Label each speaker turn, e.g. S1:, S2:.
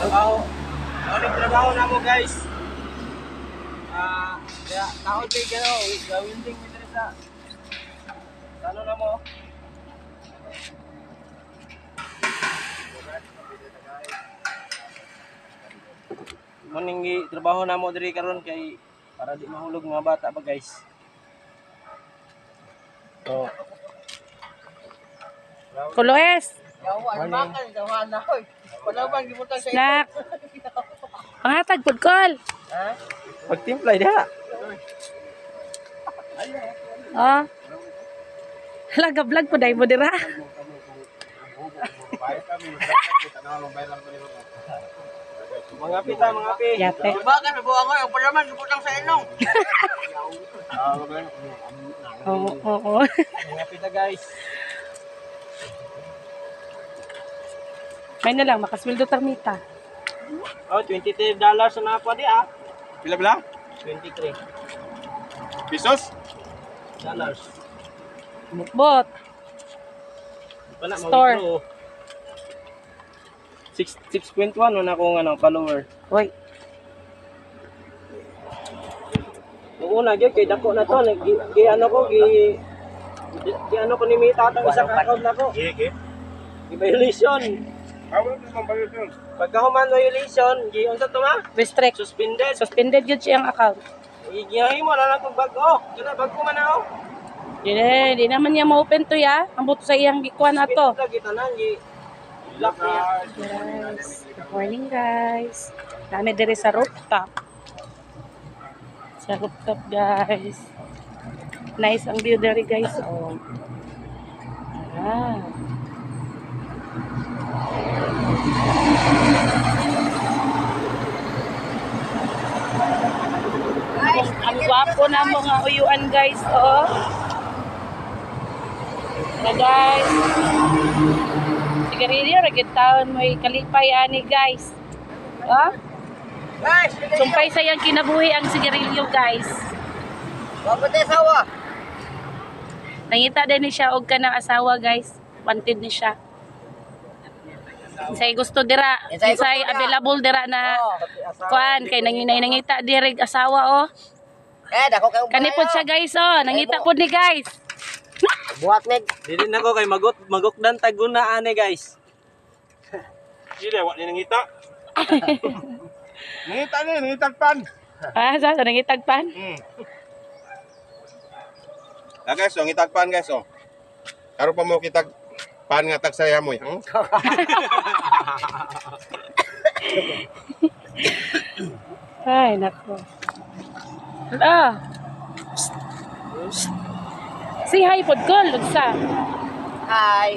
S1: Trabaho na mo guys. Kaya taon kay gano, gawin ding sa. Ano na mo? Maning trabaho na mo diri karon kay para di mahulog mga bata ba guys. So,
S2: Kuloes.
S1: Snack.
S2: Pangatag pud kol.
S1: Pagtimplay diha.
S2: Oh. Hala vlog po dai mo dira.
S1: Mga pita, mga pi.
S2: Yate.
S1: Bagan na buang ko, ang palaman gibutang sa ilong.
S2: Oo.
S1: Mga pita guys.
S2: May na lang makasweldo tarmita.
S1: Oh, $23 na ako di ah.
S3: Pila?
S1: 23
S3: Pesos?
S1: dollars.
S2: Mukbot.
S1: Wala
S2: Store.
S1: mag-grow. 6.1 na akong follower.
S2: Oy.
S1: Yung una gyud kay dako na to, gi ano ko ni Mita tang isa ka account nako.
S3: Iki.
S1: Violation.
S3: Awal naman ba yun?
S1: Pagka human violation, gi unsa to ma?
S2: Restrict.
S1: Suspended.
S2: Suspended yun siyang account.
S1: Igiyahin mo na lang kung bago. Kaya bago man ako.
S2: Di naman niya ma-open to ya. Ang buto sa iyang gikuan ato.
S1: Kita na gi lock niya.
S2: Guys, good morning guys. Dami diri sa rooftop. Sa rooftop guys. Nice ang view diri guys. Oh. Ah. Ang gwapo na mga uyuan guys. Oh. Na guys. Sigarilyo, ragit taon mo kalipay ani guys. Oh?
S1: Guys,
S2: Sumpay sa yang kinabuhi ang sigarilyo guys.
S1: wag te sawa.
S2: Nangita din ni siya og kanang asawa guys. Wanted ni siya. Say gusto dira, say available dira na kuan kay nangita diri asawa oh.
S1: Dako kay
S2: Kani pod siya guys oh, nangita pod ni guys.
S1: buhat meg. Dili na ko kay magukdan taguna ane guys.
S3: Sila, wak ni nangita. Nangitag pan.
S2: Ah, sa nangitag pan.
S3: Guys, so ngitag pan guys, oh. Karo pa mo kitag pan nga tag saya mo.
S2: Ay, nako. Ah. Say hi pod call, Lugsa.
S1: Hi.